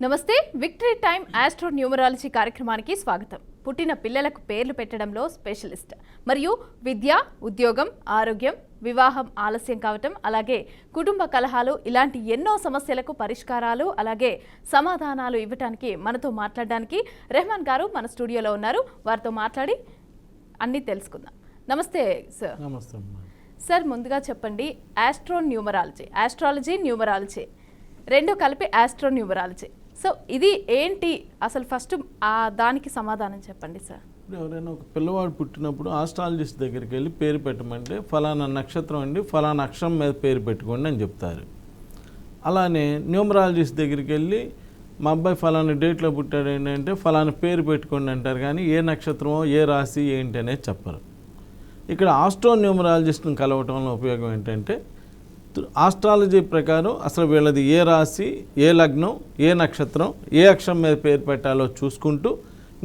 నమస్తే victory time astro numerology కార్యక్రమానికి స్వాగతం. పుట్టిన పిల్లలకు పేర్లు పెట్టడంలో స్పెషలిస్ట్ మరియు విద్య, ఉద్యోగం, ఆరోగ్యం, వివాహం ఆలస్యం కావటం, అలాగే కుటుంబ కలహాలు ఇలాంటి ఎన్నో సమస్యలకు పరిష్కారాలు అలాగే సమాధానాలు ఇవ్వడానికి మనతో మాట్లాడడానికి రెహమాన్ గారు మన స్టూడియోలో ఉన్నారు. వారితో మాట్లాడి అన్నీ తెలుసుకుందాం. నమస్తే సార్. నమస్తే సార్, ముందుగా చెప్పండి, ఆస్ట్రాలజీ న్యూమరాలజీ రెండు కలిపి ఆస్ట్రో న్యూమరాలజీ. సో ఇది ఏంటి అసలు? ఫస్ట్ దానికి సమాధానం చెప్పండి సార్. ఎవరైనా ఒక పిల్లవాడు పుట్టినప్పుడు ఆస్ట్రాలజిస్ట్ దగ్గరికి వెళ్ళి పేరు పెట్టమంటే ఫలానా నక్షత్రం అండి, ఫలానా అక్షరం మీద పేరు పెట్టుకోండి అని చెప్తారు. అలానే న్యూమరాలజిస్ట్ దగ్గరికి వెళ్ళి మా అబ్బాయి ఫలానా డేట్లో పుట్టాడు ఏంటంటే ఫలానా పేరు పెట్టుకోండి అంటారు, కానీ ఏ నక్షత్రమో ఏ రాశి ఏంటి అనేది చెప్పరు. ఇక్కడ ఆస్ట్రో న్యూమరాలజిస్ట్ని కలవటం వల్ల ఉపయోగం ఏంటంటే ఆస్ట్రాలజీ ప్రకారం అసలు వీళ్ళది ఏ రాశి, ఏ లగ్నం, ఏ నక్షత్రం, ఏ అక్షరం మీద పేరు పెట్టాలో చూసుకుంటూ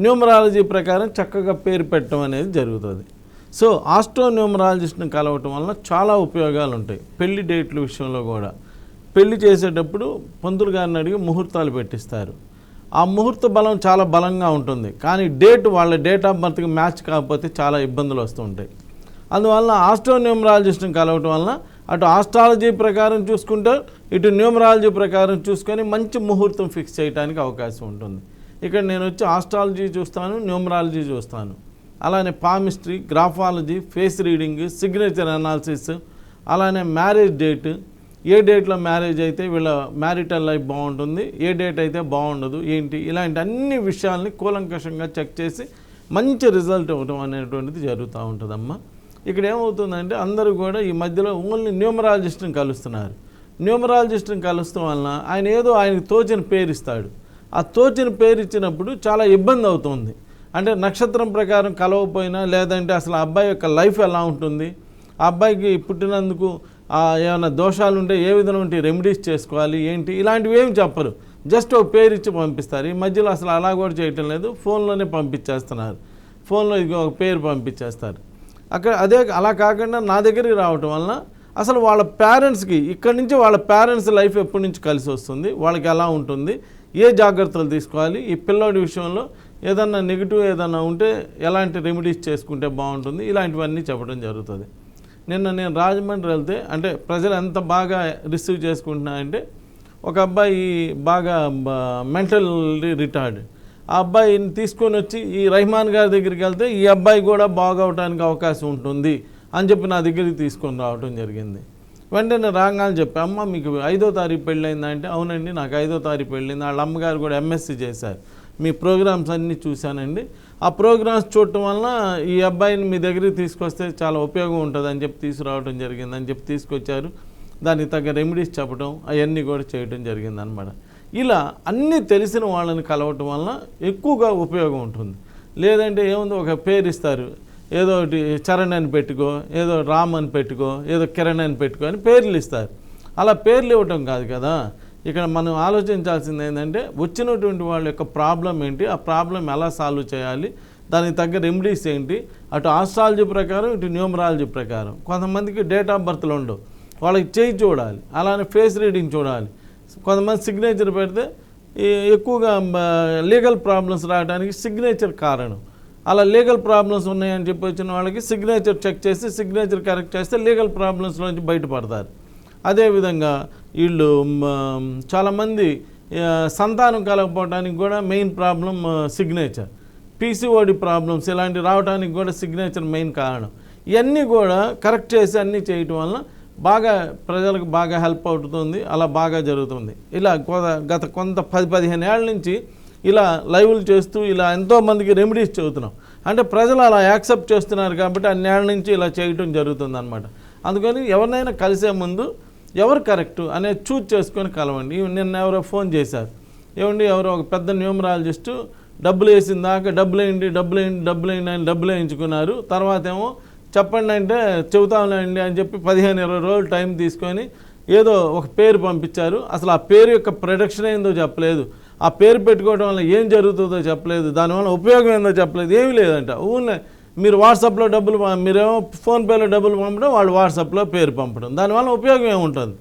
న్యూమరాలజీ ప్రకారం చక్కగా పేరు పెట్టడం అనేది జరుగుతుంది. సో ఆస్ట్రో న్యూమరాలజిస్ట్ని కలవటం వల్ల చాలా ఉపయోగాలు ఉంటాయి. పెళ్లి డేట్ల విషయంలో కూడా పెళ్లి చేసేటప్పుడు పంతులు గారిని అడిగి ముహూర్తాలు పెట్టిస్తారు. ఆ ముహూర్త బలం చాలా బలంగా ఉంటుంది, కానీ వాళ్ళ డేట్ ఆఫ్ బర్త్కి మ్యాచ్ కాకపోతే చాలా ఇబ్బందులు వస్తూ ఉంటాయి. అందువల్ల ఆస్ట్రో న్యూమరాలజిస్ట్ని కలవటం వల్ల అటు ఆస్ట్రాలజీ ప్రకారం చూసుకుంటే ఇటు న్యూమరాలజీ ప్రకారం చూసుకొని మంచి ముహూర్తం ఫిక్స్ చేయడానికి అవకాశం ఉంటుంది. ఇక్కడ నేను వచ్చి ఆస్ట్రాలజీ చూస్తాను, న్యూమరాలజీ చూస్తాను. అలానే palmistry, graphology, face reading, signature analysis, అలానే మ్యారేజ్ డేట్, ఏ డేట్లో మ్యారేజ్ అయితే వీళ్ళ మ్యారిటల్ లైఫ్ బాగుంటుంది, ఏ డేట్ అయితే బాగుండదు ఏంటి, ఇలాంటి అన్ని విషయాల్ని కూలంకషంగా చెక్ చేసి మంచి రిజల్ట్ ఇవ్వడం అనేటువంటిది జరుగుతూ ఉంటుందమ్మా. ఇక్కడ ఏమవుతుందంటే అందరూ కూడా ఈ మధ్యలో ఓన్లీ న్యూమరాలజిస్ట్ని కలుస్తున్నారు. న్యూమరాలజిస్ట్ని కలుస్తాం వలన ఆయన ఏదో ఆయనకు తోచిన పేరు ఇస్తాడు. ఆ తోచిన పేరు ఇచ్చినప్పుడు చాలా ఇబ్బంది అవుతుంది. అంటే నక్షత్రం ప్రకారం కలవకపోయినా, లేదంటే అసలు ఆ అబ్బాయి యొక్క లైఫ్ ఎలా ఉంటుంది, ఆ అబ్బాయికి పుట్టినందుకు ఏమైనా దోషాలు ఉంటే ఏ విధంగా రెమెడీస్ చేసుకోవాలి ఏంటి, ఇలాంటివి ఏమి చెప్పరు. జస్ట్ ఒక పేరు ఇచ్చి పంపిస్తారు. ఈ మధ్యలో అసలు అలా కూడా చేయటం లేదు, ఫోన్లోనే పంపించేస్తున్నారు. ఫోన్లో ఒక పేరు పంపించేస్తారు. అలా కాకుండా నా దగ్గరికి రావటం వలన అసలు వాళ్ళ పేరెంట్స్కి ఇక్కడి నుంచి వాళ్ళ పేరెంట్స్ లైఫ్ ఎప్పటి నుంచి కలిసి వస్తుంది, వాళ్ళకి ఎలా ఉంటుంది, ఏ జాగ్రత్తలు తీసుకోవాలి, ఈ పిల్లోడి విషయంలో ఏదన్నా నెగిటివ్ ఏదన్నా ఉంటే ఎలాంటి రెమెడీస్ చేసుకుంటే బాగుంటుంది, ఇలాంటివన్నీ చెప్పడం జరుగుతుంది. నేను రాజమండ్రి వెళ్తే అంటే ప్రజలు ఎంత బాగా రిసీవ్ చేసుకుంటున్నారంటే, ఒక అబ్బాయి బాగా మెంటల్లీ రిటార్డ్, ఆ అబ్బాయిని తీసుకొని వచ్చి ఈ రెహమాన్ గారి దగ్గరికి వెళ్తే ఈ అబ్బాయి కూడా బాగవడానికి అవకాశం ఉంటుంది అని చెప్పి నా దగ్గరికి తీసుకొని రావడం జరిగింది. వెంటనే రాగానే చెప్పి, అమ్మ మీకు 5వ తారీఖు పెళ్ళయిందా అంటే, అవునండి నాకు 5వ తారీఖు పెళ్ళింది. వాళ్ళ అమ్మగారు కూడా ఎంఎస్సీ చేశారు, మీ ప్రోగ్రామ్స్ అన్నీ చూశానండి, ఆ ప్రోగ్రామ్స్ చూడటం వలన ఈ అబ్బాయిని మీ దగ్గరికి తీసుకొస్తే చాలా ఉపయోగం ఉంటుంది అని చెప్పి తీసుకురావడం జరిగింది అని చెప్పి తీసుకొచ్చారు. దానికి తగ్గ రెమెడీస్ చెప్పడం అవన్నీ కూడా చేయడం జరిగింది అనమాట. ఇలా అన్నీ తెలిసిన వాళ్ళని కలవటం వలన ఎక్కువగా ఉపయోగం ఉంటుంది. లేదంటే ఏముంది, ఒక పేరు ఇస్తారు, ఏదో ఒకటి చరణ్ అని పెట్టుకో, ఏదో రామ్ అని పెట్టుకో, ఏదో కిరణ్ అని పెట్టుకో అని పేర్లు ఇస్తారు. అలా పేర్లు ఇవ్వటం కాదు కదా. ఇక్కడ మనం ఆలోచించాల్సింది ఏంటంటే వచ్చినటువంటి వాళ్ళ యొక్క ప్రాబ్లం ఏంటి, ఆ ప్రాబ్లం ఎలా సాల్వ్ చేయాలి, దానికి తగ్గ రెమెడీస్ ఏంటి, అటు ఆస్ట్రాలజీ ప్రకారం ఇటు న్యూమరాలజీ ప్రకారం. కొంతమందికి డేట్ ఆఫ్ బర్త్లు ఉండవు, వాళ్ళకి చేయి చూడాలి, అలానే ఫేస్ రీడింగ్ చూడాలి. కొంతమంది సిగ్నేచర్ పెడితే ఎక్కువగా లీగల్ ప్రాబ్లమ్స్ రావడానికి సిగ్నేచర్ కారణం. అలా లీగల్ ప్రాబ్లమ్స్ ఉన్నాయని చెప్పి వచ్చిన వాళ్ళకి సిగ్నేచర్ చెక్ చేసి సిగ్నేచర్ కరెక్ట్ చేస్తే లీగల్ ప్రాబ్లమ్స్ నుంచి బయటపడతారు. అదేవిధంగా వీళ్ళు చాలామంది సంతానం కలగకపోవడానికి కూడా main problem signature. PCOD problems ఇలాంటివి రావడానికి కూడా సిగ్నేచర్ మెయిన్ కారణం. ఇవన్నీ కూడా కరెక్ట్ చేసి అన్నీ చేయటం వల్ల బాగా ప్రజలకు బాగా హెల్ప్ అవుతుంది, అలా బాగా జరుగుతుంది. ఇలా గత కొంత 10-15 ఏళ్ళ నుంచి ఇలా లైవ్లు చేస్తూ ఇలా ఎంతోమందికి రెమెడీస్ చెబుతున్నాం. అంటే ప్రజలు అలా యాక్సెప్ట్ చేస్తున్నారు కాబట్టి అన్నేళ్ళ నుంచి ఇలా చేయటం జరుగుతుంది అనమాట. అందుకని ఎవరినైనా కలిసే ముందు ఎవరు కరెక్టు అనేది చూజ్ చేసుకొని కలవండి. నిన్న ఎవరో ఫోన్ చేశారు, ఏమండి ఎవరో ఒక పెద్ద న్యూమరాలజిస్టు డబ్బులు వేసిన దాకా డబ్బులు అని డబ్బులు వేయించుకున్నారు, తర్వాత ఏమో చెప్పండి అంటే చెబుతాంలేండి అని చెప్పి 15-20 రోజులు టైం తీసుకొని ఏదో ఒక పేరు పంపించారు. అసలు ఆ పేరు యొక్క ప్రొడక్షన్ ఏందో చెప్పలేదు, ఆ పేరు పెట్టుకోవడం వల్ల ఏం జరుగుతుందో చెప్పలేదు, దానివల్ల ఉపయోగం ఏందో చెప్పలేదు, ఏమీ లేదంట. ఊళ్ళో మీరు వాట్సాప్లో డబ్బులు మీరేమో ఫోన్పేలో డబ్బులు పంపడం, వాళ్ళు వాట్సాప్లో పేరు పంపడం, దానివల్ల ఉపయోగం ఏముంటుంది?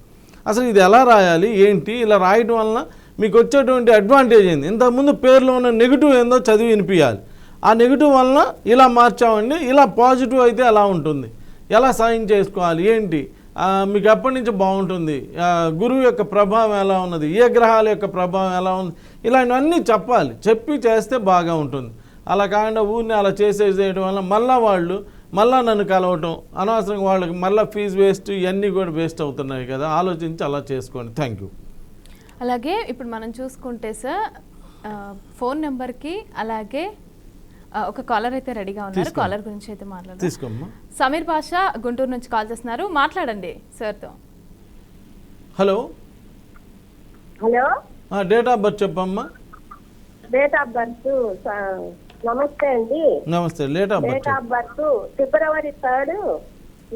అసలు ఇది ఎలా రాయాలి ఏంటి, ఇలా రాయటం వలన మీకు వచ్చేటువంటి అడ్వాంటేజ్ ఏంది, ఇంతకుముందు పేరులో ఉన్న నెగిటివ్ ఏందో చదివి వినిపించాలి. ఆ నెగిటివ్ వలన ఇలా మార్చామండి, ఇలా పాజిటివ్ అయితే ఎలా ఉంటుంది, ఎలా సాయం చేసుకోవాలి ఏంటి, మీకు ఎప్పటి నుంచి బాగుంటుంది, గురువు యొక్క ప్రభావం ఎలా ఉన్నది, ఏ గ్రహాల యొక్క ప్రభావం ఎలా ఉంది, ఇలాంటివన్నీ చెప్పాలి. చెప్పి చేస్తే బాగా ఉంటుంది. అలా కాకుండా ఊరిని అలా చేసేయడం వల్ల మళ్ళీ నన్ను కలవటం అనవసరంగా, వాళ్ళకి మళ్ళీ ఫీజు వేస్ట్, ఇవన్నీ కూడా వేస్ట్ అవుతున్నాయి కదా. ఆలోచించి అలా చేసుకోండి. Thank you. అలాగే ఇప్పుడు మనం చూసుకుంటే సార్ ఫోన్ నెంబర్కి అలాగే ఒక కాలర్ అయితే రెడీగా ఉన్నారు. కాలర్ గురించి అయితే మాట్లాడారు. తీసుకోమ్మా. సమీర్ బాషా గుంటూరు నుంచి కాల్ చేస్తున్నారు, మాట్లాడండి సార్తో. Hello. Hello, date of birth చెప్పమ్మా. డేట్ ఆఫ్ బర్త్ నమస్తే అండి. నమస్తే. డేట్ ఆఫ్ బర్త్ ఫిబ్రవరి 3,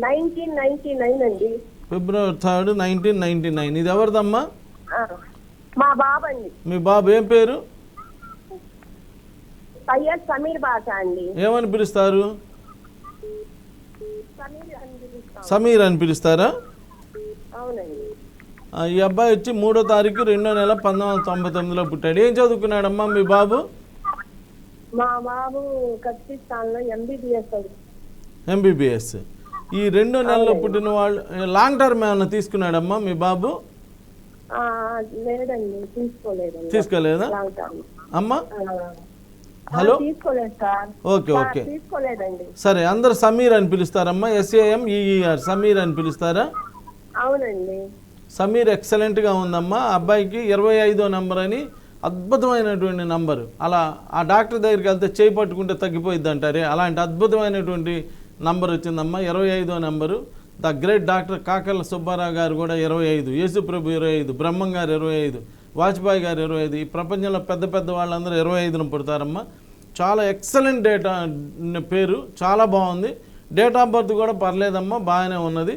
1999 అండి. ఫిబ్రవరి 3, 1999. ఇది ఎవరిదమ్మా? మా బాబు అండి. మీ బాబు ఏం పేరు? సయ్యద్ సమీర్ బాషా అండి. ఏమని పిలుస్తారు? సమీర్ సమీర్ అని పిలుస్తాం. అని పిలుస్తారా? అవునండి. ఈ అబ్బాయి వచ్చి 3వ తారీఖు 2వ నెల 1999లో పుట్టాడు. ఏం చదువుకున్నాడమ్మా మీ బాబు? మా బాబు కత్తిస్తాన్లో ఎంబీబీఎస్. ఈ 2వ నెలలో పుట్టిన వాళ్ళు లాంగ్ టర్మ్ ఏమన్నా తీసుకున్నాడమ్మా మీ బాబు? లేదండి, తీసుకోలేదా అమ్మా? హలో. తీసుకోలేదు సార్. Okay okay, తీసుకోలేదండి. సరే. అందరు సమీర్ అని పిలుస్తారమ్మా, SAMEER సమీర్ అని పిలుస్తారా? అవునండి. సమీర్ ఎక్సలెంట్గా ఉందమ్మా. అబ్బాయికి 25వ నంబర్ అని అద్భుతమైనటువంటి నంబరు. అలా ఆ డాక్టర్ దగ్గరికి వెళ్తే చేయి పట్టుకుంటే తగ్గిపోయిద్ది అంటారే, అలాంటి అద్భుతమైనటువంటి నంబర్ వచ్చిందమ్మా, 25వ number. The great doctor Kakarla Subbarao గారు కూడా 25, యేసుప్రభు 25, బ్రహ్మం గారు 25, వాజ్పేయి గారు 25. ఈ ప్రపంచంలో పెద్ద పెద్ద వాళ్ళందరూ 25న పుడతారమ్మా. చాలా ఎక్సలెంట్ డేటా పేరు, చాలా బాగుంది. డేట్ ఆఫ్ బర్త్ కూడా పర్లేదమ్మా, బాగానే ఉన్నది.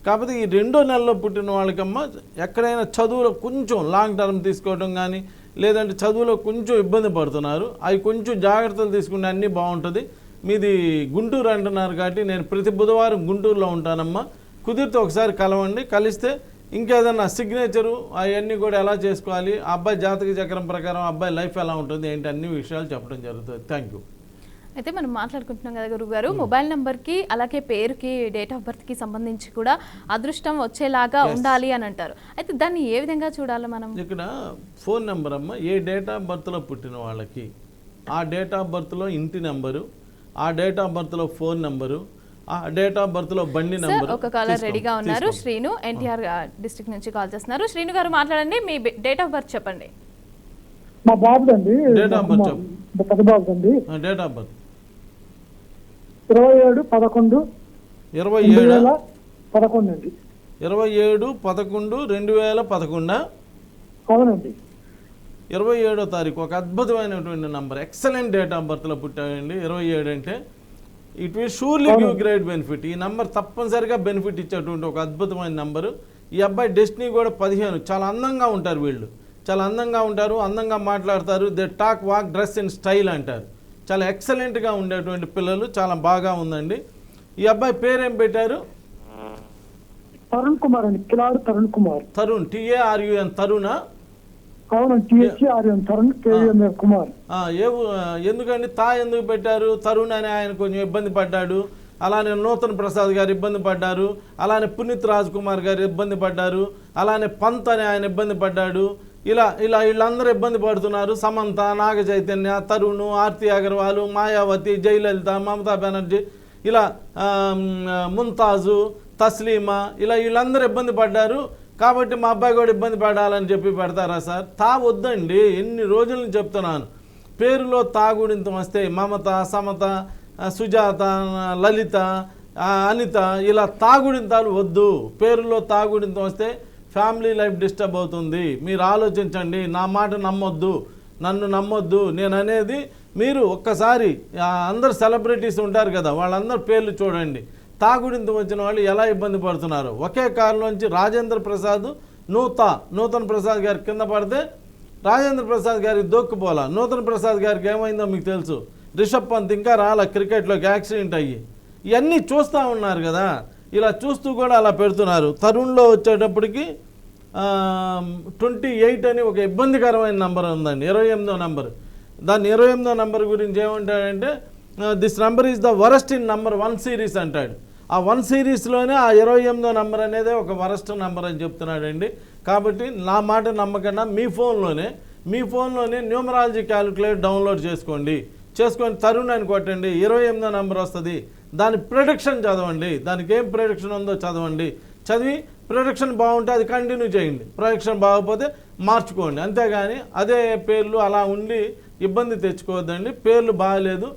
కాకపోతే ఈ 2వ నెలలో పుట్టిన వాళ్ళకమ్మా ఎక్కడైనా చదువులో కొంచెం లాంగ్ టర్మ్ తీసుకోవడం కానీ, లేదంటే చదువులో కొంచెం ఇబ్బంది పడుతున్నారు, అవి కొంచెం జాగ్రత్తలు తీసుకుంటే అన్నీ బాగుంటుంది. మీది గుంటూరు అంటున్నారు కాబట్టి నేను ప్రతి బుధవారం గుంటూరులో ఉంటానమ్మా. కుదిరితే ఒకసారి కలవండి. కలిస్తే ఇంకేదన్నా సిగ్నేచరు అవన్నీ కూడా ఎలా చేసుకోవాలి, ఆ అబ్బాయి జాతక చక్రం ప్రకారం అబ్బాయి లైఫ్ ఎలా ఉంటుంది ఏంటి, అన్ని విషయాలు చెప్పడం జరుగుతుంది. Thank you. అయితే మనం మాట్లాడుకుంటున్నాం కదా గురువు గారు, మొబైల్ నెంబర్కి అలాగే పేరుకి డేట్ ఆఫ్ బర్త్కి సంబంధించి కూడా అదృష్టం వచ్చేలాగా ఉండాలి అని అంటారు. అయితే దాన్ని ఏ విధంగా చూడాలి మనం? ఇక్కడ ఫోన్ నెంబర్ అమ్మ, ఏ డేట్ ఆఫ్ బర్త్లో పుట్టిన వాళ్ళకి ఆ డేట్ ఆఫ్ బర్త్లో ఇంటి నెంబరు, ఆ డేట్ ఆఫ్ బర్త్లో ఫోన్ నెంబరు, ఆ డేట్ ఆఫ్ బర్త్లో బండి నెంబర్. ఒక కాలర్ రెడీగా ఉన్నారు, శ్రీను NTR డిస్ట్రిక్ట్ నుంచి కాల్ చేస్తున్నారు. శ్రీను గారు మాట్లాడండి, మీ డేట్ ఆఫ్ బర్త్ చెప్పండి. మా బాబుదండి డేట్ ఆఫ్ బర్త్ చెప్పు. పెద్ద బాబుదండి డేట్ ఆఫ్ బర్త్ 27/11/2011 అండి. 27/11/2011. అవునండి. 27వ తారీఖు ఒక అద్భుతమైనటువంటి నంబర్, ఎక్సలెంట్ డేట్ ఆఫ్ బర్త్లో పుట్టాడండి. 27 అంటే it will surely give great benefit. ఈ నంబర్ తప్పనిసరిగా బెనిఫిట్ ఇచ్చేటువంటి ఒక అద్భుతమైన నంబరు. ఈ అబ్బాయి డెస్టినీ కూడా 15. చాలా అందంగా ఉంటారు వీళ్ళు, చాలా అందంగా ఉంటారు, అందంగా మాట్లాడతారు. They talk, walk, dress in style అంటారు. చాలా ఎక్సలెంట్గా ఉండేటువంటి పిల్లలు, చాలా బాగా ఉందండి. ఈ అబ్బాయి పేరేం పెట్టారు? తరుణ్ కుమార్ అండి. కిలారు తరుణ్ కుమార్. తరుణ్, TARUN తరుణా? అవునండి, THRUN తరుణ్, KUM కుమార్. ఎందుకండి ఎందుకు పెట్టారు? తరుణ్ అని ఆయన కొంచెం ఇబ్బంది పడ్డాడు, అలానే నూతన్ ప్రసాద్ గారు ఇబ్బంది పడ్డారు, అలానే పునీత్ రాజ్ కుమార్ గారు ఇబ్బంది పడ్డారు, అలానే పంత్ అని ఆయన ఇబ్బంది పడ్డాడు. ఇలా వీళ్ళందరూ ఇబ్బంది పడుతున్నారు. సమంత, నాగ చైతన్య, తరుణ్, ఆర్తి అగర్వాల్, మాయావతి, జయలలిత, మమతా బెనర్జీ, ఇలా ముంతాజు, తస్లీమా, ఇలా వీళ్ళందరూ ఇబ్బంది పడ్డారు. కాబట్టి మా అబ్బాయి కూడా ఇబ్బంది పడాలని చెప్పి పెడతారా సార్? వద్దండి. ఎన్ని రోజుల నుంచి చెప్తున్నాను, పేరులో తాగుడింతం వస్తే మమత, సమత, సుజాత, లలిత, అనిత, ఇలా తాగుడింతాలు వద్దు. పేరులో తాగుడింతం వస్తే ఫ్యామిలీ లైఫ్ డిస్టర్బ్ అవుతుంది. మీరు ఆలోచించండి. నా మాట నమ్మొద్దు, నన్ను నమ్మొద్దు. నేను అనేది మీరు ఒక్కసారి అందరు సెలబ్రిటీస్ ఉంటారు కదా, వాళ్ళందరూ పేర్లు చూడండి. తాగుడింత వచ్చిన వాళ్ళు ఎలా ఇబ్బంది పడుతున్నారు. ఒకే కారులోంచి రాజేంద్ర ప్రసాద్, నూతన్ ప్రసాద్ గారి కింద పడితే రాజేంద్ర ప్రసాద్ గారికి దొక్కుపోలా. నూతన్ ప్రసాద్ గారికి ఏమైందో మీకు తెలుసు. రిషబ్ పంత్ ఇంకా రాలా క్రికెట్లోకి, యాక్సిడెంట్ అయ్యి. ఇవన్నీ చూస్తూ ఉన్నారు కదా. ఇలా చూస్తూ కూడా అలా పెడుతున్నారు. తరుణ్లో వచ్చేటప్పటికి 28 అని ఒక ఇబ్బందికరమైన నంబర్ ఉందండి, 28వ నంబర్. దాన్ని 28వ నంబర్ గురించి ఏమంటాడంటే this number is the worst in number 1 series అంటాడు. ఆ 1 సిరీస్లోనే ఆ 28వ నంబర్ అనేది ఒక వరస్ట్ నంబర్ అని చెప్తున్నాడండి. కాబట్టి నా మాట నమ్మకన్నా మీ ఫోన్లోనే న్యూమరాలజీ క్యాలిక్యులేటర్ డౌన్లోడ్ చేసుకొని తరుణ్ అని కొట్టండి, 28వ నంబర్ వస్తుంది. దాని ప్రిడిక్షన్ చదవండి, దానికి ఏం ప్రిడిక్షన్ ఉందో చదివి ప్రొడక్షన్ బాగుంటే అది కంటిన్యూ చేయండి, ప్రొడక్షన్ బాగపోతే మార్చుకోండి. అంతేగాని అదే పేర్లు అలా ఉండి ఇబ్బంది తెచ్చుకోవద్దండి. పేర్లు బాగలేదు,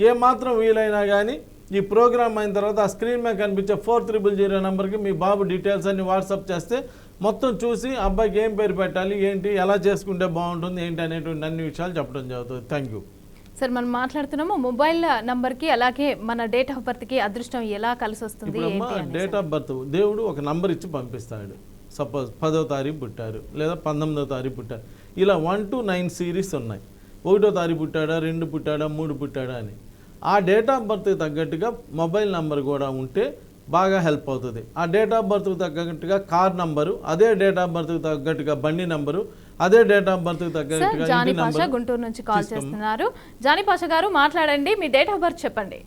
ఏమాత్రం వీలైనా కానీ ఈ ప్రోగ్రామ్ అయిన తర్వాత ఆ స్క్రీన్ మీద కనిపించే 4000 నెంబర్కి మీ బాబు డీటెయిల్స్ అన్ని వాట్సాప్ చేస్తే మొత్తం చూసి అబ్బాయికి ఏం పేరు పెట్టాలి, ఏంటి, ఎలా చేసుకుంటే బాగుంటుంది, ఏంటి అనేటువంటి అన్ని విషయాలు చెప్పడం జరుగుతుంది. Thank you sir. మనం మాట్లాడుతున్నాము మొబైల్ నంబర్కి అలాగే మన డేట్ ఆఫ్ బర్త్కి అదృష్టం ఎలా కలిసి వస్తుంది? డేట్ ఆఫ్ బర్త్ దేవుడు ఒక నంబర్ ఇచ్చి పంపిస్తాడు. సపోజ్ 10వ తారీఖు పుట్టారు లేదా 19వ తారీఖు పుట్టారు, ఇలా 1 to 9 సిరీస్ ఉన్నాయి. 1వ తారీఖు పుట్టాడా, 2 పుట్టాడా, 3 పుట్టాడా అని. ఆ డేట్ ఆఫ్ బర్త్కి తగ్గట్టుగా మొబైల్ నంబర్ కూడా ఉంటే బాగా హెల్ప్ అవుతుంది. ఆ డేట్ ఆఫ్ బర్త్కి తగ్గట్టుగా కార్ నంబరు, అదే డేట్ ఆఫ్ బర్త్కి తగ్గట్టుగా బండి నంబరు, అదే డేట్ ఆఫ్ బర్త్కి తగ్గట్టుగా జానీ పాషా గుంటూరు నుంచి కాల్ చేస్తున్నారు. జానీ పాషా గారు మాట్లాడండి, మీ డేట్ ఆఫ్ బర్త్ చెప్పండి.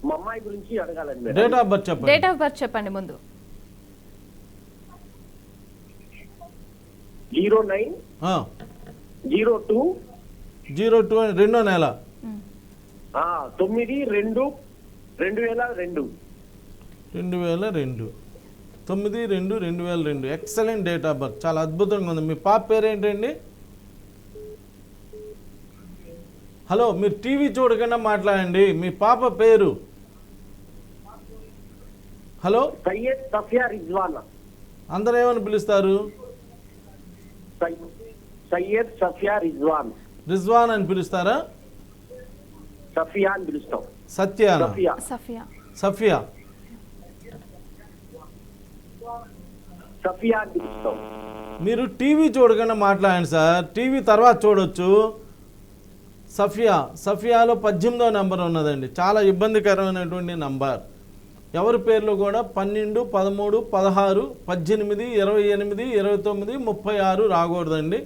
మా అమ్మాయి గురించి అడగాలండి. డేట్ ఆఫ్ బర్త్ చెప్పండి. డేట్ ఆఫ్ బర్త్ చెప్పండి ముందు. 09/02 రెండో నెల 9/2/2002. 9/2/2002 ఎక్సలెంట్ డేట్ ఆఫ్ బర్త్, చాలా అద్భుతంగా ఉంది. మీ పాప పేరు ఏంటండి? హలో, మీరు టీవీ చూడకుండా మాట్లాడండి. మీ పాప పేరు? హలో, సయ్యద్ సఫియా రిజ్వానా. అందరూ ఏమని పిలుస్తారు? సయ్యద్ సఫియా రిజ్వాన్ అని పిలుస్తారా? సఫియా అని పిలుస్తాం. సత్యానా? సఫియా అని పిలుస్తాం. మీరు టీవీ చూడకుండా మాట్లాడండి సార్, టీవీ తర్వాత చూడొచ్చు. సఫియాలో 18వ నెంబర్ ఉన్నదండి, చాలా ఇబ్బందికరమైనటువంటి నంబర్. ఎవరి పేర్లు కూడా 12, 13, 16, 18, 28, 29, 36 రాకూడదండి.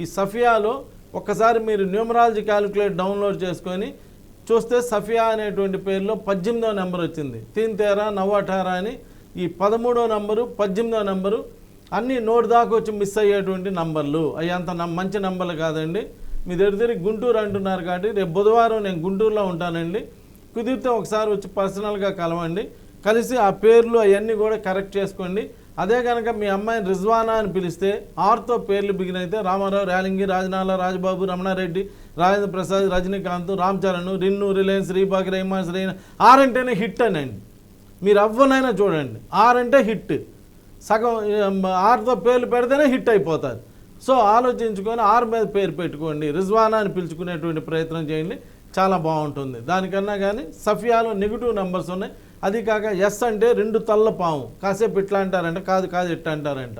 ఈ సఫియాలో ఒక్కసారి మీరు న్యూమరాలజీ క్యాలిక్యులేటర్ డౌన్లోడ్ చేసుకొని చూస్తే సఫియా అనేటువంటి పేరులో 18వ నెంబర్ వచ్చింది. 313, 918 అని ఈ 13వ నెంబరు, 18వ నెంబరు అన్నీ నోటి దాకా వచ్చి మిస్ అయ్యేటువంటి నంబర్లు. అవి అంత మంచి నంబర్లు కాదండి. మీ దగ్గర గుంటూరు అంటున్నారు కాబట్టి రేపు బుధవారం నేను గుంటూరులో ఉంటానండి. కుదిరితే ఒకసారి వచ్చి పర్సనల్గా కలవండి, కలిసి ఆ పేర్లు అవన్నీ కూడా కరెక్ట్ చేసుకోండి. అదే కనుక మీ అమ్మాయిని రిజ్వానా అని పిలిస్తే ఆర్తో పేర్లు బిగిన్ అయితే రామారావు, రేలంగి, రాజనాల, రాజబాబు, రమణారెడ్డి, రాజేంద్ర ప్రసాద్, రజనీకాంత్, రామ్ చరణ్, రిన్ను, రిలయన్స్, రీబాగ్, రైమాన్, శ్రీనా. ఆర్ అంటేనే హిట్ అనండి. మీరు అవ్వనైనా చూడండి, ఆర్ అంటే హిట్. సగం ఆర్తో పేర్లు పెడితేనే హిట్ అయిపోతారు. సో ఆలోచించుకొని ఆర్ మీద పేరు పెట్టుకోండి, రిజ్వానా అని పిలుచుకునేటువంటి ప్రయత్నం చేయండి, చాలా బాగుంటుంది. దానికన్నా కానీ సఫియాలో నెగిటివ్ నెంబర్స్ ఉన్నాయి. అది కాక ఎస్ అంటే 2 తల్ల పాము, కాసేపు ఇట్లా అంటారంట, కాదు ఇట్లా అంటారంట.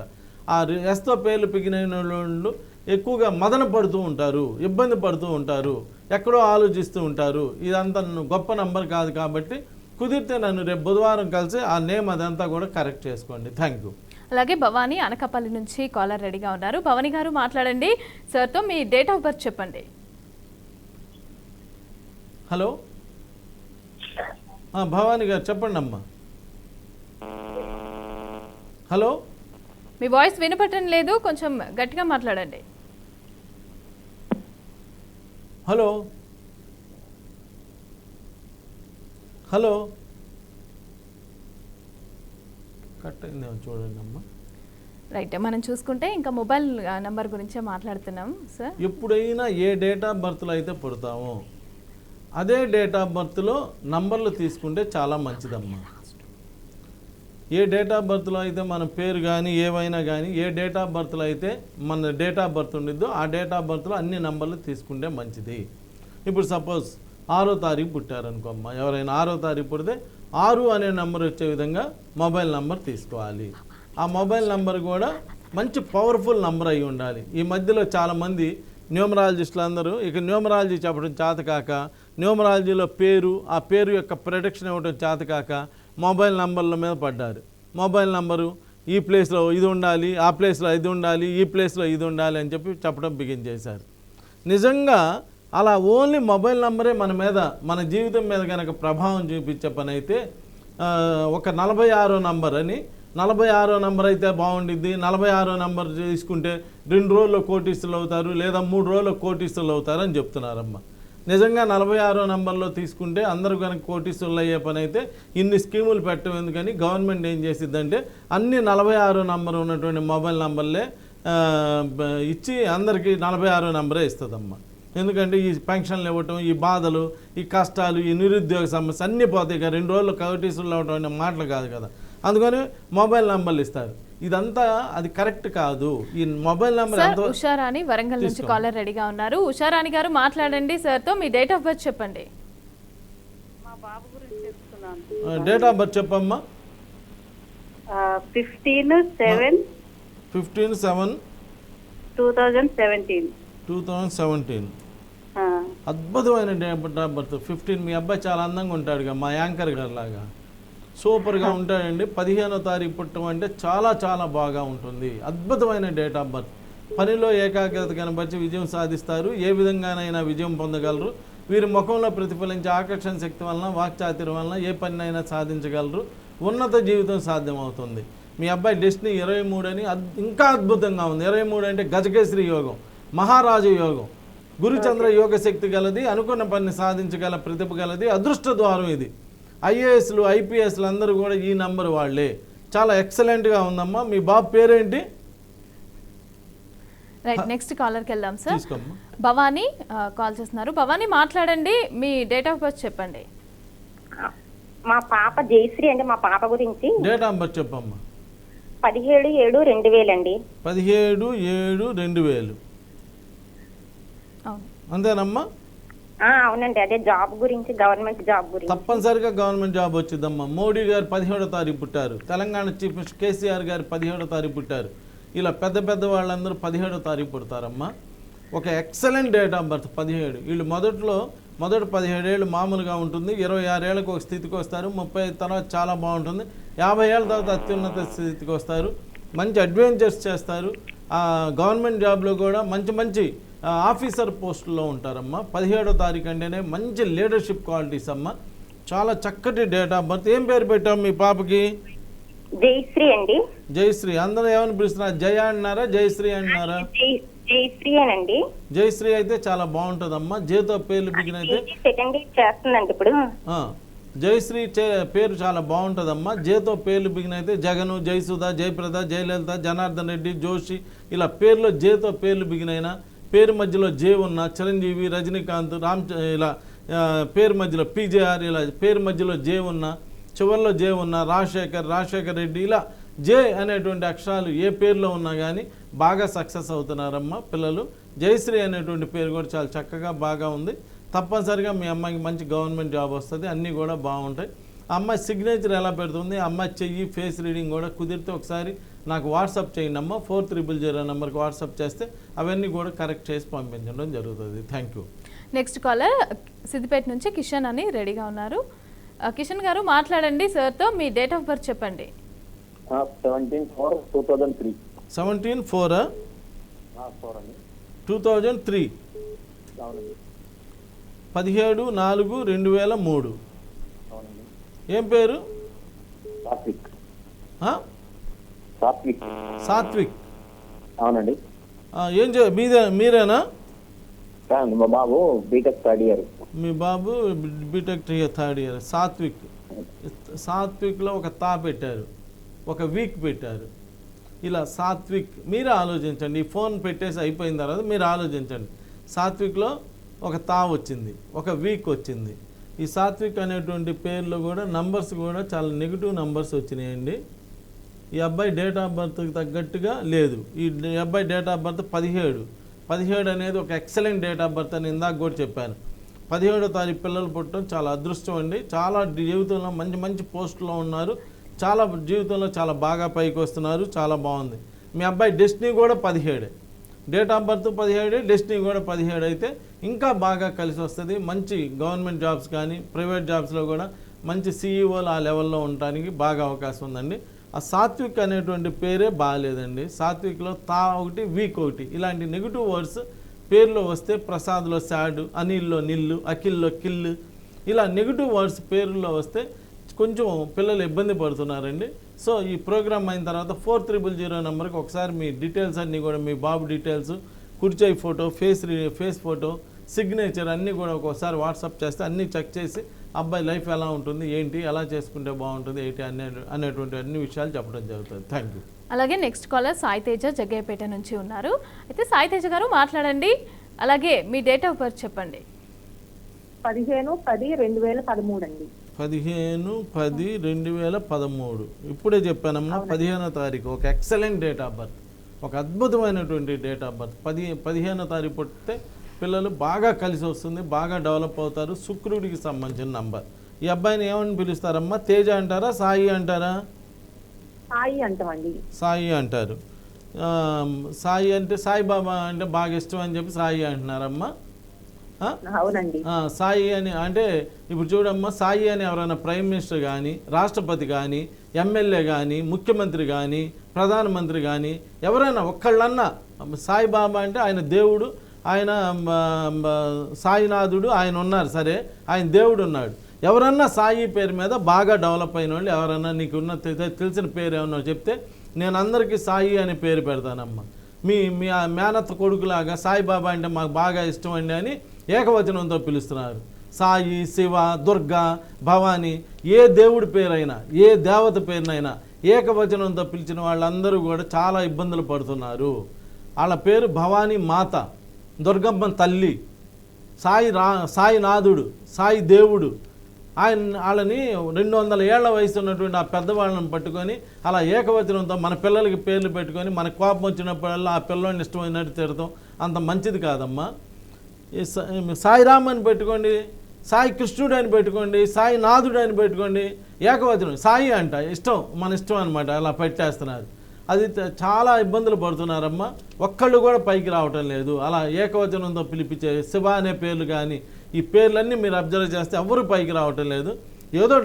ఆ ఎస్తో పేర్లు పిగిన వాళ్ళు ఎక్కువగా మదన పడుతూ ఉంటారు, ఇబ్బంది పడుతూ ఉంటారు, ఎక్కడో ఆలోచిస్తూ ఉంటారు. ఇదంతా గొప్ప నంబర్ కాదు. కాబట్టి కుదిరితే నన్ను రేపు బుధవారం కలిసి ఆ నేమ్ అదంతా కూడా కరెక్ట్ చేసుకోండి. Thank you. అలాగే భవానీ అనకాపల్లి నుంచి కాలర్ రెడీగా ఉన్నారు. భవానీ గారు మాట్లాడండి, సార్తో మీ డేట్ ఆఫ్ బర్త్ చెప్పండి. హలో, భవానీ గారు చెప్పండి అమ్మా. హలో, మీ వాయిస్ వినపడటం లేదు, కొంచెం గట్టిగా మాట్లాడండి. హలో హలో కట్ అయిందేమో చూడండి అమ్మా. రైట్, మనం చూసుకుంటే ఇంకా మొబైల్ నంబర్ గురించే మాట్లాడుతున్నాం సార్. ఎప్పుడైనా ఏ డేట్ ఆఫ్ బర్త్లో అయితే పుడతామో అదే డేట్ ఆఫ్ బర్త్లో నంబర్లు తీసుకుంటే చాలా మంచిదమ్మా. ఏ డేట్ ఆఫ్ బర్త్లో అయితే మన పేరు కానీ ఏవైనా కానీ ఏ డేట్ ఆఫ్ బర్త్లో అయితే మన డేట్ ఆఫ్ బర్త్ ఉండిద్దో ఆ డేట్ ఆఫ్ బర్త్లో అన్ని నంబర్లు తీసుకుంటే మంచిది. ఇప్పుడు సపోజ్ 6వ తారీఖు పుట్టారనుకోమ్మా, ఎవరైనా 6వ తారీఖు పుడితే 6 అనే నెంబర్ వచ్చే విధంగా మొబైల్ నెంబర్ తీసుకోవాలి. ఆ మొబైల్ నెంబర్ కూడా మంచి పవర్ఫుల్ నెంబర్ అయి ఉండాలి. ఈ మధ్యలో చాలామంది న్యూమరాలజిస్టులు అందరూ ఇక న్యూమరాలజీ చెప్పడం చేతకాక, న్యూమరాలజీలో పేరు, ఆ పేరు యొక్క ప్రొడక్షన్ ఇవ్వడం చేతకాక మొబైల్ నంబర్ల మీద పడ్డారు. మొబైల్ నంబరు ఈ ప్లేస్లో ఇది ఉండాలి, ఆ ప్లేస్లో ఇది ఉండాలి, ఈ ప్లేస్లో ఇది ఉండాలి అని చెప్పి చెప్పడం బిగిన్ చేశారు. నిజంగా అలా ఓన్లీ మొబైల్ నెంబరే మన మీద, మన జీవితం మీద కనుక ప్రభావం చూపించే పని అయితే ఒక 46వ నంబర్ అని, 46వ నంబర్ అయితే బాగుండిద్ది, 46వ నంబర్ తీసుకుంటే 2 రోజుల్లో కోటీస్తులు అవుతారు, లేదా 3 రోజుల్లో కోటీస్తులు అవుతారు అని చెప్తున్నారమ్మ. నిజంగా 46వ నంబర్లో తీసుకుంటే అందరూ కనుక కోటీస్తులు అయ్యే పని అయితే ఇన్ని స్కీములు పెట్టడం ఎందుకని గవర్నమెంట్ ఏం చేసిద్దంటే అన్ని 46వ నంబర్ ఉన్నటువంటి మొబైల్ నంబర్లే ఇచ్చి అందరికీ 46వ నంబరే ఇస్తుందమ్మా. ఎందుకంటే ఈ పెన్షన్లు ఇవ్వటం, ఈ బాధలు, ఈ కష్టాలు, ఈ నిరుద్యోగ సమస్య అన్నీ పోతాయి. ఇక 2 రోజుల్లో కోటీసులు అవ్వటం అనే మాటలు కాదు కదా, అందుకని మొబైల్ నెంబర్లు ఇస్తారు. ఇదంతా అది కరెక్ట్ కాదు. ఈ mobile number sir Usharani Warangal నుంచి కాలర్ రెడీగా ఉన్నారు. ఉషారాణి గారు మాట్లాడండి సార్తో. మీ డేట్ ఆఫ్ బర్త్ చెప్పండి. మా బాబు గురించి చెప్తున్నాను. డేట్ ఆఫ్ బర్త్ చెప్పమ్మా. 15/7/2017. 15/7/2017. అద్భుతమైన డేట్ ఆఫ్ బర్త్ 15. మీ అబ్బాయి చాలా అందంగా ఉంటాడుగా, మా యాంకర్ గారు లాగా సూపర్గా ఉంటాడండి. 15వ తారీఖు పుట్టడం అంటే చాలా చాలా బాగా ఉంటుంది. అద్భుతమైన డేట్ ఆఫ్ బర్త్. పనిలో ఏకాగ్రత కనబరిచి విజయం సాధిస్తారు. ఏ విధంగానైనా విజయం పొందగలరు. వీరి ముఖంలో ప్రతిఫలించే ఆకర్షణ శక్తి వలన, వాక్చాతుర్యం వలన ఏ పనినైనా సాధించగలరు. ఉన్నత జీవితం సాధ్యమవుతుంది. మీ అబ్బాయి డెస్టినీ 23 అని ఇంకా అద్భుతంగా ఉంది. 23 అంటే గజకేశ్రీ యోగం, మహారాజు యోగం, గురుచంద్ర యోగ శక్తి గలది, అనుకున్న పని సాధించగల ప్రతిభ గలది, అదృష్ట ద్వారం ఇది. ఐఏఎస్లు, ఐపీఎస్లు అందరూ కూడా ఈ నంబర్ వాళ్ళే. చాలా ఎక్సలెంట్గా ఉందమ్మా. మీ బాబు పేరేంటి? రైట్, నెక్స్ట్ కాలర్కి వెళ్దాం సార్. తీసుకోమ్మా. భవానీ కాల్ చేస్తున్నారు. భవానీ మాట్లాడండి. మీ డేట్ ఆఫ్ బర్త్ చెప్పండి. మా పాప జయశ్రీ అండి. మా పాప గురించి డేట్ ఆఫ్ బర్త్ చెప్పమ్మా. 17/7/2000 అండి. 17/7/2000. అవును, అంతేనమ్మా? అవునండి. అదే జాబ్ గురించి, గవర్నమెంట్ జాబ్ గురించి. తప్పనిసరిగా గవర్నమెంట్ జాబ్ వచ్చిందమ్మా. మోడీ గారు 17వ తారీఖు పుట్టారు. తెలంగాణ చీఫ్ మినిస్టర్ కేసీఆర్ గారు 17వ తారీఖు పుట్టారు. ఇలా పెద్ద పెద్ద వాళ్ళందరూ 17వ తారీఖు పుడతారమ్మా. ఒక ఎక్సలెంట్ డేట్ ఆఫ్ బర్త్ 17. వీళ్ళు మొదటి 17 ఏళ్ళు మామూలుగా ఉంటుంది. 26 ఏళ్ళకు ఒక స్థితికి వస్తారు. 35 తర్వాత చాలా బాగుంటుంది. 50 ఏళ్ళ తర్వాత అత్యున్నత స్థితికి వస్తారు. మంచి అడ్వెంచర్స్ చేస్తారు. గవర్నమెంట్ జాబ్లో కూడా మంచి మంచి ఆఫీసర్ పోస్టుల్లో ఉంటారమ్మా. 17వ తారీఖు అంటేనే మంచి లీడర్షిప్ క్వాలిటీస్ అమ్మా. చాలా చక్కటి డేట్ ఆఫ్ బర్త్. ఏం పేరు పెట్టాం మీ పాపకి? జయశ్రీ అండి. జయశ్రీ. అందరూ ఏమని పిలుస్తున్నారు? జయ అన్నారా, జయశ్రీ అన్నారా? జయశ్రీ అనండి. జయశ్రీ అయితే చాలా బాగుంటుందమ్మా. జేతో పేర్లు బిగిన అయితే సెకండ్ ఇయర్ చేస్తుందండి ఇప్పుడు. జయశ్రీ పేరు చాలా బాగుంటుందమ్మా. జేతో పేర్లు బిగిన అయితే జగను, జయసుధ, జయప్రద, జయలలిత, జనార్దన్ రెడ్డి, జోషి, ఇలా పేర్లో జేతో పేర్లు బిగినైనా, పేరు మధ్యలో జే ఉన్న చిరంజీవి, రజనీకాంత్, ఇలా పేరు మధ్యలో పీజేఆర్, ఇలా పేరు మధ్యలో జే ఉన్న, చివరిలో జే ఉన్న, రాజశేఖర్ రెడ్డి, ఇలా జే అనేటువంటి అక్షరాలు ఏ పేరులో ఉన్నా కానీ బాగా సక్సెస్ అవుతున్నారమ్మా పిల్లలు. జయశ్రీ అనేటువంటి పేరు కూడా చాలా చక్కగా బాగా ఉంది. తప్పనిసరిగా మీ అమ్మాయికి మంచి గవర్నమెంట్ జాబ్ వస్తుంది. అన్నీ కూడా బాగుంటాయి. ఆ అమ్మాయి సిగ్నేచర్ ఎలా పెడుతుంది, అమ్మాయి చెయ్యి, ఫేస్ రీడింగ్ కూడా కుదిరితే ఒకసారి నాకు వాట్సాప్ చేయండి అమ్మా. 4000 నెంబర్కి వాట్సాప్ చేస్తే అవన్నీ కూడా కరెక్ట్ చేసి పంపించడం జరుగుతుంది. Thank you. Next caller Siddipet నుంచి కిషన్ అని రెడీగా ఉన్నారు. కిషన్ గారు మాట్లాడండి సార్తో. మీ డేట్ ఆఫ్ బర్త్ చెప్పండి. 17/4/2003. 17/4/2003. 17/4/2003. ఏం పేరు? సాత్విక్. అవునండి. మీరేనా? మా బాబు బీటెక్ థర్డ్ ఇయర్. మీ బాబు బీటెక్ థర్డ్ ఇయర్. సాత్విక్లో ఒక తా పెట్టారు, ఒక వీక్ పెట్టారు. ఇలా సాత్విక్ మీరే ఆలోచించండి. ఈ ఫోన్ పెట్టేసి అయిపోయిన తర్వాత మీరు ఆలోచించండి. సాత్విక్లో ఒక తా వచ్చింది, ఒక వీక్ వచ్చింది. ఈ సాత్విక్ అనేటువంటి పేర్లో కూడా నంబర్స్ కూడా చాలా నెగిటివ్ నంబర్స్ వచ్చినాయండి. ఈ అబ్బాయి డేట్ ఆఫ్ బర్త్కి తగ్గట్టుగా లేదు. ఈ అబ్బాయి డేట్ ఆఫ్ బర్త్ 17 అనేది ఒక ఎక్సలెంట్ డేట్ ఆఫ్ బర్త్ అని ఇందాక కూడా చెప్పాను. 17వ తారీఖు పిల్లలు పుట్టడం చాలా అదృష్టం అండి. చాలా జీవితంలో మంచి మంచి పోస్టులో ఉన్నారు. చాలా జీవితంలో చాలా బాగా పైకి వస్తున్నారు. చాలా బాగుంది. మీ అబ్బాయి డెస్టినీ కూడా 17. డేట్ ఆఫ్ బర్త్ 17, డెస్టినీ కూడా 17 అయితే ఇంకా బాగా కలిసి వస్తుంది. మంచి గవర్నమెంట్ జాబ్స్ కానీ ప్రైవేట్ జాబ్స్లో కూడా మంచి సీఈఓలు ఆ లెవెల్లో ఉండడానికి బాగా అవకాశం ఉందండి. ఆ సాత్విక్ అనేటువంటి పేరే బాగాలేదండి. సాత్విక్లో తా ఒకటి వీక్ ఒకటి ఇలాంటి నెగిటివ్ వర్డ్స్ పేరులో వస్తే ప్రసాద్లో శాడు, అనిల్లో నిల్లు, అఖిల్లో కిల్లు ఇలా నెగిటివ్ వర్డ్స్ పేరులో వస్తే కొంచెం పిల్లలు ఇబ్బంది పడుతున్నారండి. సో ఈ ప్రోగ్రామ్ అయిన తర్వాత 4300 నెంబర్కి ఒకసారి మీ డీటెయిల్స్ అన్నీ కూడా మీ బాబు డీటెయిల్స్, కుర్చీ ఫోటో, ఫేస్ ఫోటో, సిగ్నేచర్ అన్నీ కూడా ఒక్కోసారి వాట్సాప్ చేస్తే అన్నీ చెక్ చేసి అబ్బాయి లైఫ్ ఎలా ఉంటుంది, ఏంటి, ఎలా చేసుకుంటే బాగుంటుంది, ఏంటి అనేటువంటి అన్ని విషయాలు చెప్పడం జరుగుతుంది. Thank you. అలాగే నెక్స్ట్ కాలర్ సాయితేజ జగ్గయ్యపేట నుంచి ఉన్నారు. అయితే సాయితేజ గారు మాట్లాడండి. అలాగే మీ డేట్ ఆఫ్ బర్త్ చెప్పండి. 15/10/2013 అండి. 15/10/2013. ఇప్పుడే చెప్పానమ్మా, 15వ తారీఖు ఒక ఎక్సలెంట్ డేట్ ఆఫ్ బర్త్, ఒక అద్భుతమైనటువంటి డేట్ ఆఫ్ బర్త్. 15వ తారీఖు పుట్టితే పిల్లలు బాగా కలిసి వస్తుంది, బాగా డెవలప్ అవుతారు. శుక్రుడికి సంబంధించిన నంబర్. ఈ అబ్బాయిని ఏమని పిలుస్తారమ్మా? తేజ అంటారా, సాయి అంటారా? సాయి అంటామండి. సాయి అంటారు. సాయి అంటే సాయిబాబా అంటే బాగా ఇష్టం అని చెప్పి సాయి అంటున్నారమ్మా. అవునండి. సాయి అని అంటే ఇప్పుడు చూడమ్మా, సాయి అని ఎవరైనా ప్రైమ్ మినిస్టర్ కానీ, రాష్ట్రపతి కానీ, ఎమ్మెల్యే కానీ, ముఖ్యమంత్రి కానీ, ప్రధానమంత్రి కానీ ఎవరైనా ఒక్కళ్ళన్నా సాయిబాబా అంటే ఆయన దేవుడు, ఆయన సాయినాథుడు ఆయన ఉన్నారు, సరే ఆయన దేవుడు ఉన్నాడు. ఎవరన్నా సాయి పేరు మీద బాగా డెవలప్ అయిన వాళ్ళు ఎవరన్నా నీకున్న తెలిసిన పేరు ఏమన్నా చెప్తే నేను అందరికీ సాయి అనే పేరు పెడతానమ్మా. మీ మేనత్త కొడుకులాగా సాయిబాబా అంటే మాకు బాగా ఇష్టం అండి అని ఏకవచనంతో పిలుస్తున్నారు. సాయి, శివ, దుర్గా, భవానీ ఏ దేవుడి పేరైనా, ఏ దేవత పేరునైనా ఏకవచనంతో పిలిచిన వాళ్ళందరూ కూడా చాలా ఇబ్బందులు పడుతున్నారు. వాళ్ళ పేరు భవానీ మాత, దుర్గమ్మ తల్లి, సాయినాథుడు, సాయి దేవుడు. వాళ్ళని 200 ఏళ్ల వయసు ఉన్నటువంటి ఆ పెద్దవాళ్ళని పట్టుకొని అలా ఏకవచనంతో మన పిల్లలకి పేర్లు పెట్టుకొని మన కోపం వచ్చినప్పుడల్లా ఆ పిల్లల్ని ఇష్టమైనట్టు తిడతాం, అంత మంచిది కాదమ్మా. సాయిరామ్ అని పెట్టుకోండి, సాయి కృష్ణుడు అని పెట్టుకోండి, సాయినాథుడు అని పెట్టుకోండి. ఏకవచనం సాయి అంట ఇష్టం, మన ఇష్టం అనమాట. అలా పెట్టేస్తున్నారు. అది చాలా ఇబ్బందులు పడుతున్నారమ్మా. ఒక్కళ్ళు కూడా పైకి రావటం లేదు. అలా ఏకవచనంతో పిలిపించే శివ అనే పేర్లు కానీ ఈ పేర్లన్నీ మీరు అబ్జర్వ్ చేస్తే ఎవరు పైకి రావటం లేదు. ఏదో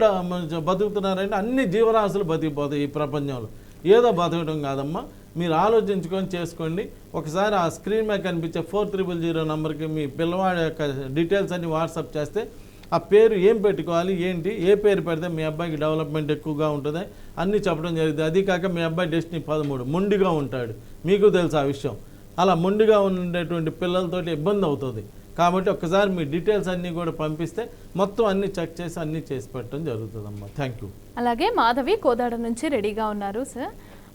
బతుకుతున్నారంటే అన్ని జీవరాశులు బతికిపోతాయి ఈ ప్రపంచంలో. ఏదో బతకడం కాదమ్మా, మీరు ఆలోచించుకొని చేసుకోండి. ఒకసారి ఆ స్క్రీన్ మీద కనిపించే 4300 నెంబర్కి మీ పిల్లవాడి యొక్క డీటెయిల్స్ అన్ని వాట్సాప్ చేస్తే ఆ పేరు ఏం పెట్టుకోవాలి, ఏంటి, ఏ పేరు పెడితే మీ అబ్బాయికి డెవలప్మెంట్ ఎక్కువగా ఉంటుంది అన్నీ చెప్పడం జరుగుతుంది. అది కాక మీ అబ్బాయి డెస్టినీ 13 మొండిగా ఉంటాడు, మీకు తెలుసు ఆ విషయం. అలా మొండిగా ఉండేటువంటి పిల్లలతోటి ఇబ్బంది అవుతుంది. కాబట్టి ఒక్కసారి మీ డీటెయిల్స్ అన్నీ కూడా పంపిస్తే మొత్తం అన్నీ చెక్ చేసి అన్నీ చేసి పెట్టడం జరుగుతుందమ్మా. Thank you. అలాగే మాధవి కోదాడ నుంచి రెడీగా ఉన్నారు. సార్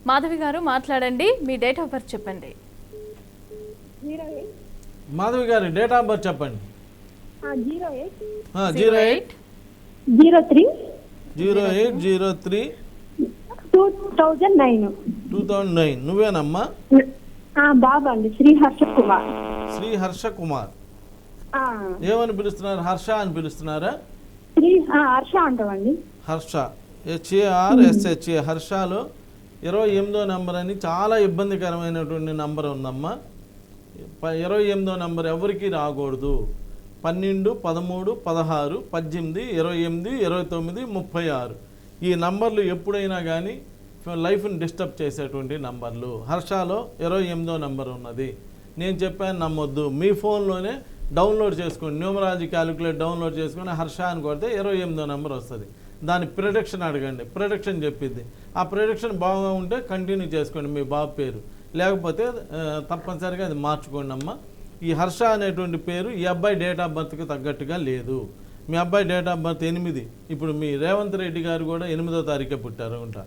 మాధవి గారు మాట్లాడండి. మీ డేట్ ఆఫ్ బర్త్ చెప్పండి. మాధవి గారి డేట్ ఆఫ్ బర్త్ చెప్పండి. 08/03/2009. నువ్వేనమ్మా? బాబా అండి, శ్రీహర్ష కుమార్. శ్రీహర్ష కుమార్. ఏమని పిలుస్తున్నారు? హర్ష అని పిలుస్తున్నారా? హర్ష అంటామండి. హర్ష, HARSH. హర్షలో 28వ నెంబర్ అని చాలా ఇబ్బందికరమైనటువంటి నెంబర్ ఉందమ్మా. 28వ నెంబర్ ఎవరికి రాకూడదు. 12, 13, 16, 18, 28, 29, 36 ఈ నంబర్లు ఎప్పుడైనా కానీ లైఫ్ని డిస్టర్బ్ చేసేటువంటి నంబర్లు. హర్షలో 28వ నెంబర్ ఉన్నది. నేను చెప్పాను నమ్మొద్దు, మీ ఫోన్లోనే డౌన్లోడ్ చేసుకోండి. న్యూమరాలజీ క్యాలిక్యులేట్ డౌన్లోడ్ చేసుకొని హర్ష అని కొడితే 28వ నెంబర్ వస్తుంది. దాని ప్రొడక్షన్ అడగండి, ప్రొడక్షన్ చెప్పిద్ది. ఆ ప్రొడక్షన్ బాగా ఉంటే కంటిన్యూ చేసుకోండి మీ బాబు పేరు, లేకపోతే తప్పనిసరిగా అది మార్చుకోండి అమ్మా. ఈ హర్ష అనేటువంటి పేరు ఈ అబ్బాయి డేట్ ఆఫ్ బర్త్కి తగ్గట్టుగా లేదు. మీ అబ్బాయి డేట్ ఆఫ్ బర్త్ 8. ఇప్పుడు మీ రేవంత్ రెడ్డి గారు కూడా 8వ తారీఖే పుట్టారు ఉంటా.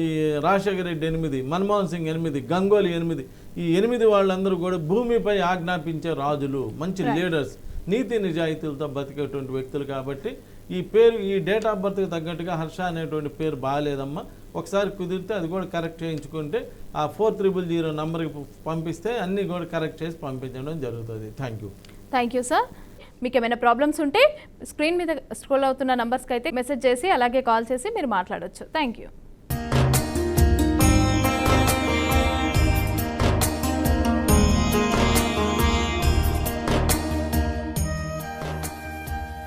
ఈ రాజశేఖర రెడ్డి 8, మన్మోహన్ సింగ్ 8, గంగోలీ 8. ఈ 8 వాళ్ళందరూ కూడా భూమిపై ఆజ్ఞాపించే రాజులు, మంచి లీడర్స్, నీతి నిజాయితీలతో బతికేటువంటి వ్యక్తులు. కాబట్టి ఈ పేరు ఈ డేట్ ఆఫ్ బర్త్కి తగ్గట్టుగా హర్ష అనేటువంటి పేరు బాగాలేదమ్మా. ఒకసారి కుదిరితే అది కూడా కరెక్ట్ చేయించుకుంటే ఆ 4300 నెంబర్కి పంపిస్తే అన్నీ కూడా కరెక్ట్ చేసి పంపించడం జరుగుతుంది. Thank you sir. మీకు ఏమైనా ప్రాబ్లమ్స్ ఉంటే స్క్రీన్ మీద స్క్రోల్ అవుతున్న నంబర్స్కి అయితే మెసేజ్ చేసి అలాగే కాల్ చేసి మీరు మాట్లాడవచ్చు. Thank you.